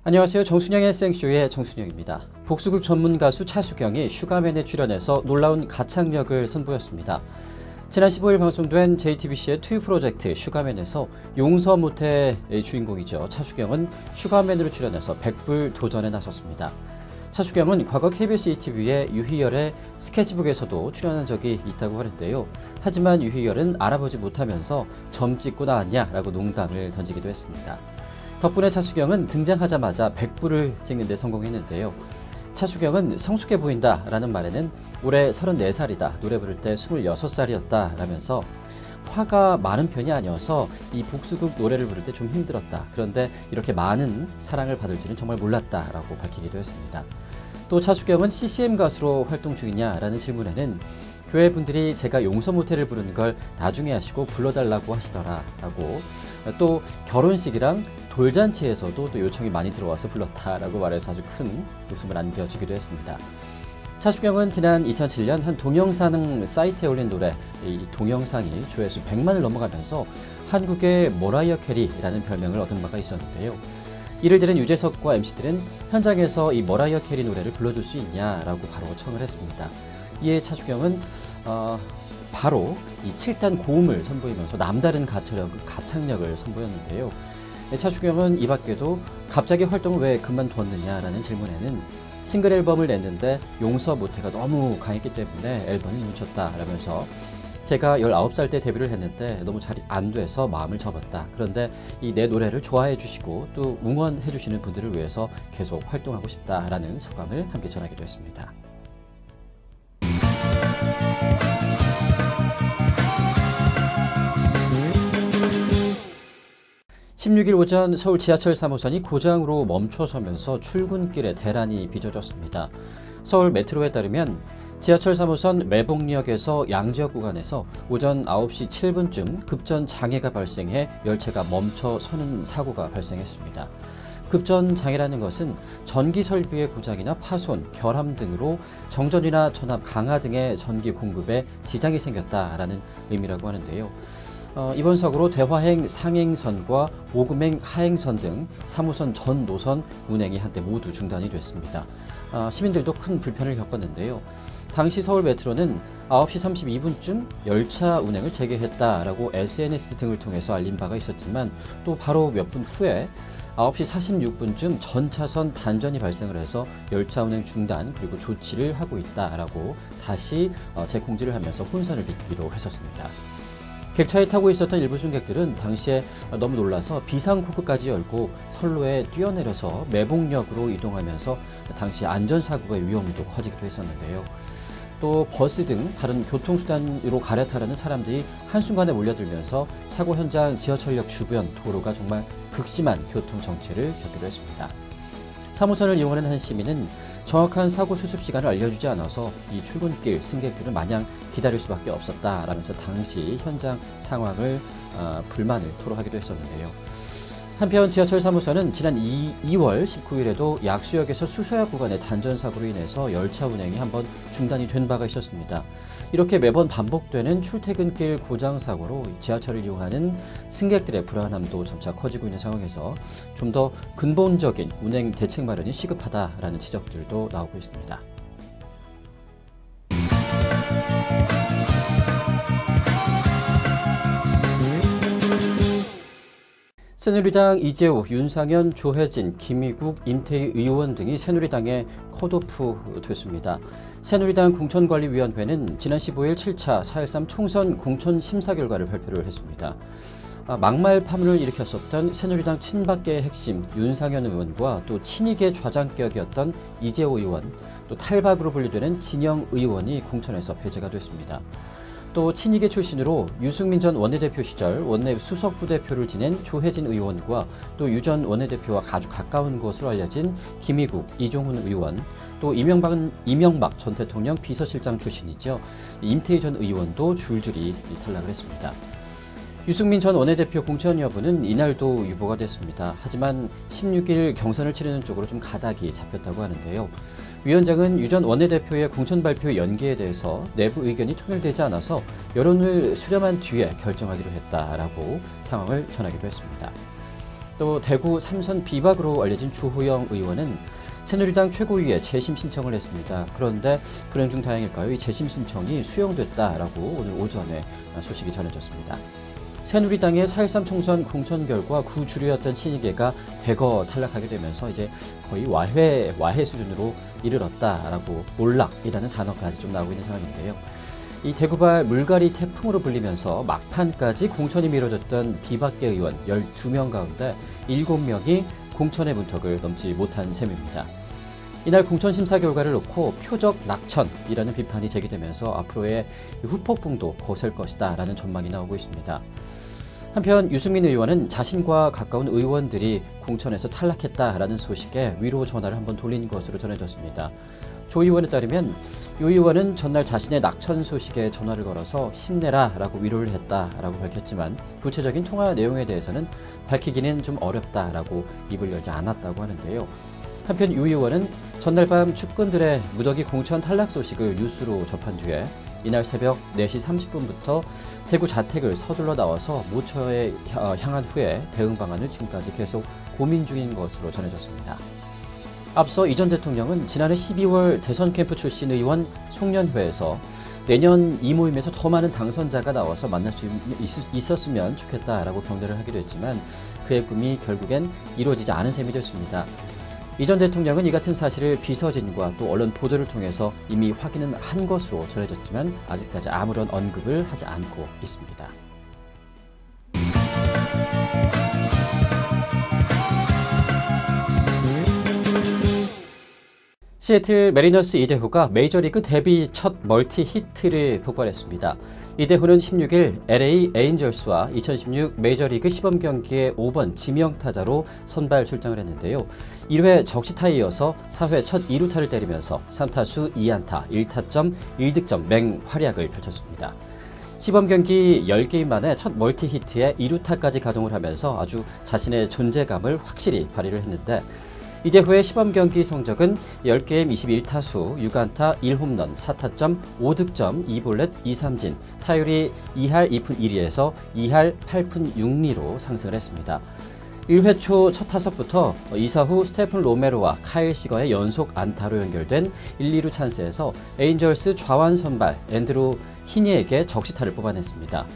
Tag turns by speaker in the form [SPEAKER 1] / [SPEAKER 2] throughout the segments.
[SPEAKER 1] 안녕하세요. 정순영의 생쇼의 정순영입니다. 복수극 전문 가수 차수경이 슈가맨에 출연해서 놀라운 가창력을 선보였습니다. 지난 15일 방송된 JTBC의 투유 프로젝트 슈가맨에서 용서 못해의 주인공이죠. 차수경은 슈가맨으로 출연해서 백불 도전에 나섰습니다. 차수경은 과거 KBS ETV의 유희열의 스케치북에서도 출연한 적이 있다고 하는데요. 하지만 유희열은 알아보지 못하면서 점 찍고 나왔냐라고 농담을 던지기도 했습니다. 덕분에 차수경은 등장하자마자 백불을 찍는 데 성공했는데요. 차수경은 성숙해 보인다라는 말에는 올해 34살이다, 노래 부를 때 26살이었다 라면서 화가 많은 편이 아니어서 이 복수극 노래를 부를 때 좀 힘들었다. 그런데 이렇게 많은 사랑을 받을 줄은 정말 몰랐다라고 밝히기도 했습니다. 또 차수경은 CCM 가수로 활동 중이냐라는 질문에는 교회 분들이 제가 용서 못해를 부르는 걸 나중에 하시고 불러달라고 하시더라라고, 또 결혼식이랑 돌잔치에서도 또 요청이 많이 들어와서 불렀다라고 말해서 아주 큰 웃음을 안겨주기도 했습니다. 차수경은 지난 2007년 한 동영상 사이트에 올린 노래, 이 동영상이 조회수 100만을 넘어가면서 한국의 머라이어 캐리라는 별명을 얻은 바가 있었는데요. 이를 들은 유재석과 MC들은 현장에서 이 머라이어 캐리 노래를 불러줄 수 있냐라고 바로 청을 했습니다. 이에 차수경은 바로 이 7단 고음을 선보이면서 남다른 가창력을 선보였는데요. 차수경은 이 밖에도 갑자기 활동을 왜 그만뒀느냐라는 질문에는 싱글 앨범을 냈는데 용서 못해가 너무 강했기 때문에 앨범이 뭉쳤다라면서 제가 19살 때 데뷔를 했는데 너무 잘 안 돼서 마음을 접었다. 그런데 이 내 노래를 좋아해 주시고 또 응원해 주시는 분들을 위해서 계속 활동하고 싶다라는 소감을 함께 전하기도 했습니다. 16일 오전 서울 지하철 3호선이 고장으로 멈춰서면서 출근길에 대란이 빚어졌습니다. 서울 메트로에 따르면 지하철 3호선 매봉역에서 양지역 구간에서 오전 9시 7분쯤 급전 장애가 발생해 열차가 멈춰서는 사고가 발생했습니다. 급전 장애라는 것은 전기 설비의 고장이나 파손, 결함 등으로 정전이나 전압 강화 등의 전기 공급에 지장이 생겼다라는 의미라고 하는데요. 이번 사고로 대화행 상행선과 오금행 하행선 등 3호선 전 노선 운행이 한때 모두 중단이 됐습니다. 시민들도 큰 불편을 겪었는데요. 당시 서울 메트로는 9시 32분쯤 열차 운행을 재개했다라고 SNS 등을 통해서 알린 바가 있었지만 또 바로 몇 분 후에 9시 46분쯤 전 차선 단전이 발생을 해서 열차 운행 중단 그리고 조치를 하고 있다라고 다시 재공지를 하면서 혼선을 빚기로 했었습니다. 객차에 타고 있었던 일부 승객들은 당시에 너무 놀라서 비상코크까지 열고 선로에 뛰어내려서 매봉역으로 이동하면서 당시 안전사고의 위험도 커지기도 했었는데요. 또 버스 등 다른 교통수단으로 갈아타려는 사람들이 한순간에 몰려들면서 사고 현장 지하철역 주변 도로가 정말 극심한 교통정체를 겪기도 했습니다. 3호선을 이용하는 한 시민은 정확한 사고 수습 시간을 알려주지 않아서 이 출근길 승객들은 마냥 기다릴 수밖에 없었다라면서 당시 현장 상황을 불만을 토로하기도 했었는데요. 한편 지하철 3호선은 지난 2월 19일에도 약수역에서 수서역 구간의 단전 사고로 인해서 열차 운행이 한번 중단이 된 바가 있었습니다. 이렇게 매번 반복되는 출퇴근길 고장 사고로 지하철을 이용하는 승객들의 불안함도 점차 커지고 있는 상황에서 좀 더 근본적인 운행 대책 마련이 시급하다라는 지적들도 나오고 있습니다. 새누리당 이재호, 윤상현, 조혜진, 김희국, 임태희 의원 등이 새누리당에 컷오프 됐습니다. 새누리당 공천관리위원회는 지난 15일 7차 4.13 총선 공천 심사 결과를 발표를 했습니다. 막말 파문을 일으켰었던 새누리당 친박계의 핵심 윤상현 의원과 또 친이계 좌장격이었던 이재호 의원, 또 탈박으로 분류되는 진영 의원이 공천에서 배제가 됐습니다. 또 친이계 출신으로 유승민 전 원내대표 시절 원내 수석부대표를 지낸 조혜진 의원과 또 유 전 원내대표와 아주 가까운 것으로 알려진 김희국, 이종훈 의원, 또 이명박 전 대통령 비서실장 출신이죠. 임태희 전 의원도 줄줄이 탈락을 했습니다. 유승민 전 원내대표 공천 여부는 이날도 유보가 됐습니다. 하지만 16일 경선을 치르는 쪽으로 좀 가닥이 잡혔다고 하는데요. 위원장은 유 전 원내대표의 공천 발표 연기에 대해서 내부 의견이 통일되지 않아서 여론을 수렴한 뒤에 결정하기로 했다라고 상황을 전하기도 했습니다. 또 대구 삼선 비박으로 알려진 주호영 의원은 새누리당 최고위에 재심 신청을 했습니다. 그런데 불행 중 다행일까요? 이 재심 신청이 수용됐다라고 오늘 오전에 소식이 전해졌습니다. 새누리당의 4.13 총선 공천 결과 구주류였던 친이계가 대거 탈락하게 되면서 이제 거의 와해 수준으로 이르렀다라고 몰락이라는 단어까지 좀 나오고 있는 상황인데요. 이 대구발 물갈이 태풍으로 불리면서 막판까지 공천이 미뤄졌던 비박계 의원 12명 가운데 7명이 공천의 문턱을 넘지 못한 셈입니다. 이날 공천 심사 결과를 놓고 표적 낙천이라는 비판이 제기되면서 앞으로의 후폭풍도 거셀 것이다라는 전망이 나오고 있습니다. 한편 유승민 의원은 자신과 가까운 의원들이 공천에서 탈락했다라는 소식에 위로 전화를 한번 돌린 것으로 전해졌습니다. 조 의원에 따르면 유 의원은 전날 자신의 낙천 소식에 전화를 걸어서 힘내라라고 위로를 했다라고 밝혔지만 구체적인 통화 내용에 대해서는 밝히기는 좀 어렵다라고 입을 열지 않았다고 하는데요. 한편 유 의원은 전날 밤 측근들의 무더기 공천 탈락 소식을 뉴스로 접한 뒤에 이날 새벽 4시 30분부터 대구 자택을 서둘러 나와서 모처에 향한 후에 대응 방안을 지금까지 계속 고민 중인 것으로 전해졌습니다. 앞서 이 전 대통령은 지난해 12월 대선 캠프 출신 의원 송년회에서 내년 이 모임에서 더 많은 당선자가 나와서 만날 수 있었으면 좋겠다라고 경례를 하기도 했지만 그의 꿈이 결국엔 이루어지지 않은 셈이 됐습니다. 이 전 대통령은 이 같은 사실을 비서진과 또 언론 보도를 통해서 이미 확인은 한 것으로 전해졌지만 아직까지 아무런 언급을 하지 않고 있습니다. 시애틀 메리너스 이대호가 메이저리그 데뷔 첫 멀티 히트를 폭발했습니다. 이대호는 16일 LA 에인절스와 2016 메이저리그 시범 경기의 5번 지명타자로 선발 출장을 했는데요. 1회 적시타에 이어서 4회 첫 2루타를 때리면서 3타수 2안타 1타점 1득점 맹활약을 펼쳤습니다. 시범 경기 10게임 만에 첫 멀티 히트에 2루타까지 가동을 하면서 아주 자신의 존재감을 확실히 발휘를 했는데 이대호의 시범 경기 성적은 10게임 21타수, 6안타, 1홈런, 4타점, 5득점, 2볼넷, 2삼진, 타율이 2할 2푼 1리에서 2할 8푼 6리로 상승을 했습니다. 1회 초 첫 타석부터 2사 후 스테픈 로메로와 카일 시거의 연속 안타로 연결된 1, 2루 찬스에서 에인절스 좌완 선발 앤드루 히니에게 적시타를 뽑아냈습니다.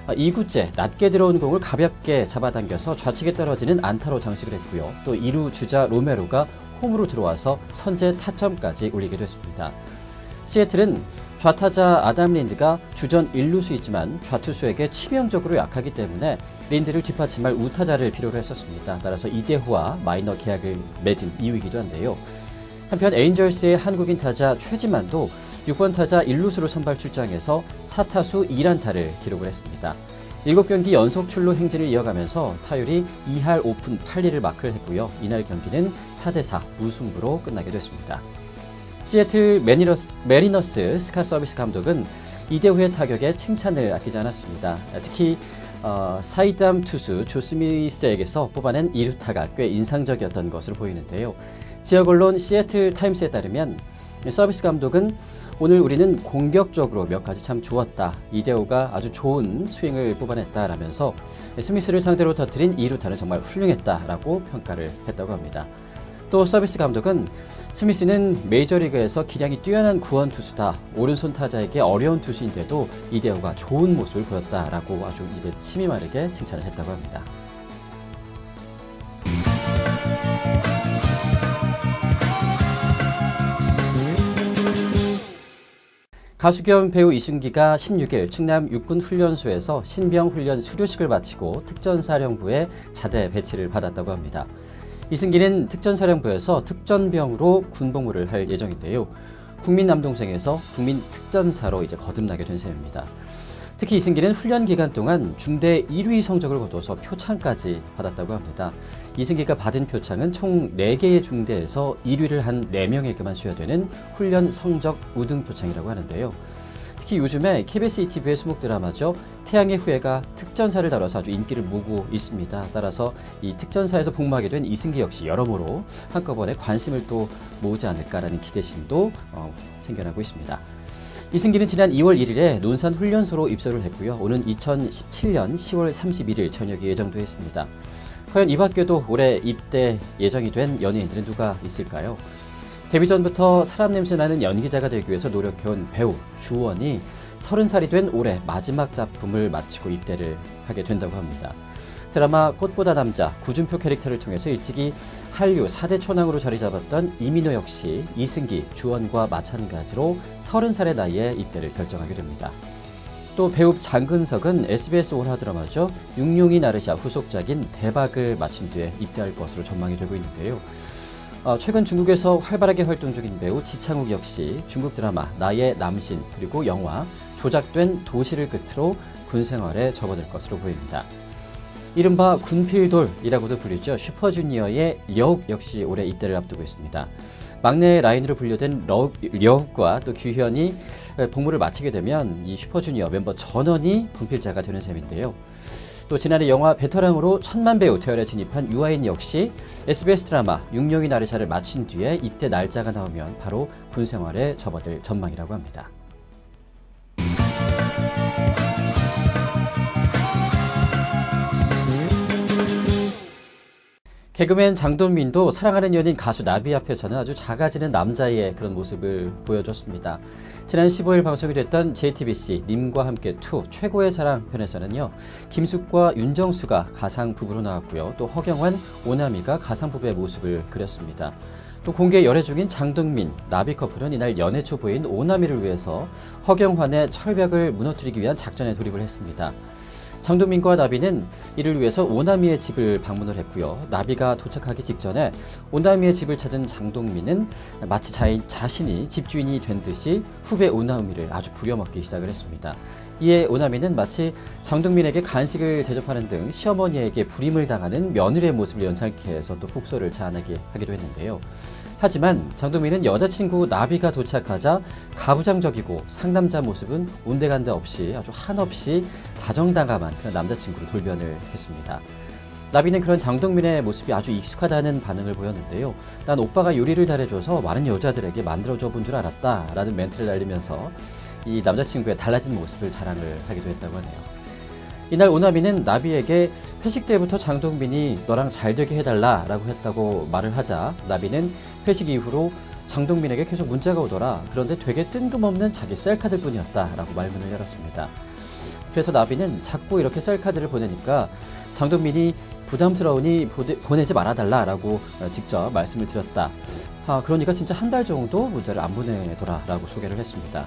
[SPEAKER 1] 2구째 낮게 들어온 공을 가볍게 잡아당겨서 좌측에 떨어지는 안타로 장식을 했고요. 또 2루 주자 로메로가 홈으로 들어와서 선제 타점까지 올리게 됐습니다. 시애틀은 좌타자 아담 린드가 주전 1루수이지만 좌투수에게 치명적으로 약하기 때문에 린드를 뒷받침할 우타자를 필요로 했었습니다. 따라서 이대호와 마이너 계약을 맺은 이유이기도 한데요. 한편 에인절스의 한국인 타자 최지만도 6번 타자 1루수로 선발 출장해서 4타수 1안타를 기록을 했습니다. 7경기 연속 출루 행진을 이어가면서 타율이 2할 5푼 8리를 마크를 했고요. 이날 경기는 4대4 무승부로 끝나게 됐습니다. 시애틀 메리너스 스캇 서비스 감독은 이대호의 타격에 칭찬을 아끼지 않았습니다. 특히 사이담 투수 조 스미스에게서 뽑아낸 2루타가 꽤 인상적이었던 것으로 보이는데요. 지역 언론 시애틀 타임스에 따르면 서비스 감독은 오늘 우리는 공격적으로 몇 가지 참 좋았다. 이대호가 아주 좋은 스윙을 뽑아냈다라면서 스미스를 상대로 터뜨린 2루타는 정말 훌륭했다라고 평가를 했다고 합니다. 또 서비스 감독은 스미스는 메이저리그에서 기량이 뛰어난 구원 투수다. 오른손 타자에게 어려운 투수인데도 이대호가 좋은 모습을 보였다라고 아주 입에 침이 마르게 칭찬을 했다고 합니다. 가수 겸 배우 이승기가 16일 충남 육군훈련소에서 신병훈련 수료식을 마치고 특전사령부에 자대 배치를 받았다고 합니다. 이승기는 특전사령부에서 특전병으로 군복무를 할 예정인데요. 국민남동생에서 국민특전사로 이제 거듭나게 된 셈입니다. 특히 이승기는 훈련 기간 동안 중대 1위 성적을 거둬서 표창까지 받았다고 합니다. 이승기가 받은 표창은 총 4개의 중대에서 1위를 한 4명에게만 수여되는 훈련 성적 우등 표창이라고 하는데요. 특히 요즘에 KBS ETV의 수목 드라마죠. 태양의 후예가 특전사를 다뤄서 아주 인기를 모으고 있습니다. 따라서 이 특전사에서 복무하게 된 이승기 역시 여러모로 한꺼번에 관심을 또 모으지 않을까라는 기대심도 생겨나고 있습니다. 이승기는 지난 2월 1일에 논산훈련소로 입소를 했고요. 오는 2017년 10월 31일 전역이 예정돼 있습니다. 과연 이 밖에도 올해 입대 예정이 된 연예인들은 누가 있을까요? 데뷔 전부터 사람 냄새 나는 연기자가 되기 위해서 노력해온 배우 주원이 30살이 된 올해 마지막 작품을 마치고 입대를 하게 된다고 합니다. 드라마 꽃보다 남자, 구준표 캐릭터를 통해서 일찍이 한류 4대 초능으로 자리 잡았던 이민호 역시 이승기, 주원과 마찬가지로 30살의 나이에 입대를 결정하게 됩니다. 또 배우 장근석은 SBS 월화 드라마죠. 육룡이 나르샤 후속작인 대박을 마친 뒤에 입대할 것으로 전망이 되고 있는데요. 최근 중국에서 활발하게 활동 중인 배우 지창욱 역시 중국 드라마 나의 남신 그리고 영화 조작된 도시를 끝으로 군 생활에 접어들 것으로 보입니다. 이른바 군필돌이라고도 불리죠. 슈퍼주니어의 려욱 역시 올해 입대를 앞두고 있습니다. 막내 라인으로 분류된 려욱과 또 규현이 복무를 마치게 되면 이 슈퍼주니어 멤버 전원이 군필자가 되는 셈인데요. 또 지난해 영화 베테랑으로 천만 배우 대열에 진입한 유아인 역시 SBS 드라마 육룡이 나르샤를 마친 뒤에 입대 날짜가 나오면 바로 군 생활에 접어들 전망이라고 합니다. 개그맨 장동민도 사랑하는 연인 가수 나비 앞에서는 아주 작아지는 남자의 그런 모습을 보여줬습니다. 지난 15일 방송이 됐던 JTBC 님과 함께 2 최고의 사랑 편에서는요. 김숙과 윤정수가 가상 부부로 나왔고요. 또 허경환, 오나미가 가상 부부의 모습을 그렸습니다. 또 공개 열애 중인 장동민, 나비 커플은 이날 연애 초보인 오나미를 위해서 허경환의 철벽을 무너뜨리기 위한 작전에 돌입을 했습니다. 장동민과 나비는 이를 위해서 오나미의 집을 방문을 했고요. 나비가 도착하기 직전에 오나미의 집을 찾은 장동민은 마치 자신이 집주인이 된 듯이 후배 오나미를 아주 부려먹기 시작을 했습니다. 이에 오나미는 마치 장동민에게 간식을 대접하는 등 시어머니에게 불임을 당하는 며느리의 모습을 연상케 해서 또 폭소를 자아내게 하기도 했는데요. 하지만 장동민은 여자친구 나비가 도착하자 가부장적이고 상남자 모습은 온데간데 없이 아주 한없이 다정다감한 그런 남자친구로 돌변을 했습니다. 나비는 그런 장동민의 모습이 아주 익숙하다는 반응을 보였는데요. 난 오빠가 요리를 잘해줘서 많은 여자들에게 만들어줘 본 줄 알았다 라는 멘트를 날리면서 이 남자친구의 달라진 모습을 자랑을 하기도 했다고 하네요. 이날 오나미는 나비에게 회식 때부터 장동민이 너랑 잘 되게 해달라 라고 했다고 말을 하자 나비는 회식 이후로 장동민에게 계속 문자가 오더라. 그런데 되게 뜬금없는 자기 셀카들 뿐이었다 라고 말문을 열었습니다. 그래서 나비는 자꾸 이렇게 셀카들을 보내니까 장동민이 부담스러우니 보내지 말아달라 라고 직접 말씀을 드렸다. 그러니까 진짜 한 달 정도 문자를 안 보내더라 라고 소개를 했습니다.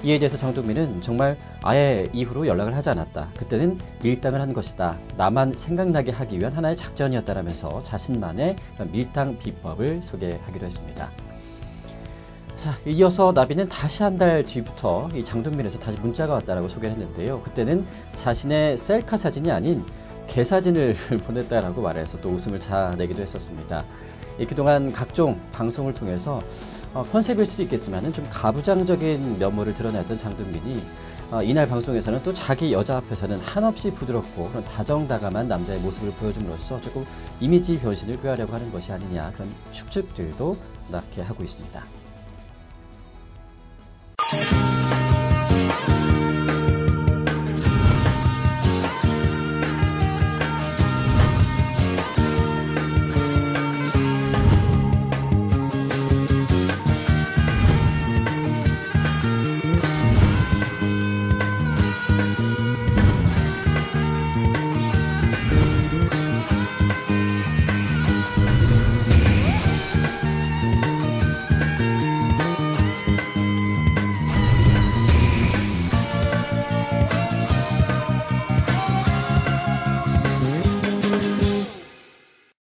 [SPEAKER 1] 이에 대해서 장동민은 정말 아예 이후로 연락을 하지 않았다. 그때는 밀당을 한 것이다. 나만 생각나게 하기 위한 하나의 작전이었다라면서 자신만의 밀당 비법을 소개하기도 했습니다. 자, 이어서 나비는 다시 한 달 뒤부터 이 장동민에서 다시 문자가 왔다라고 소개를 했는데요. 그때는 자신의 셀카 사진이 아닌 개 사진을 보냈다라고 말해서 또 웃음을 자아내기도 했었습니다. 그동안 각종 방송을 통해서 컨셉일 수도 있겠지만 좀 가부장적인 면모를 드러냈던 장동민이 이날 방송에서는 또 자기 여자 앞에서는 한없이 부드럽고 그런 다정다감한 남자의 모습을 보여줌으로써 조금 이미지 변신을 꾀하려고 하는 것이 아니냐 그런 축축들도 낳게 하고 있습니다.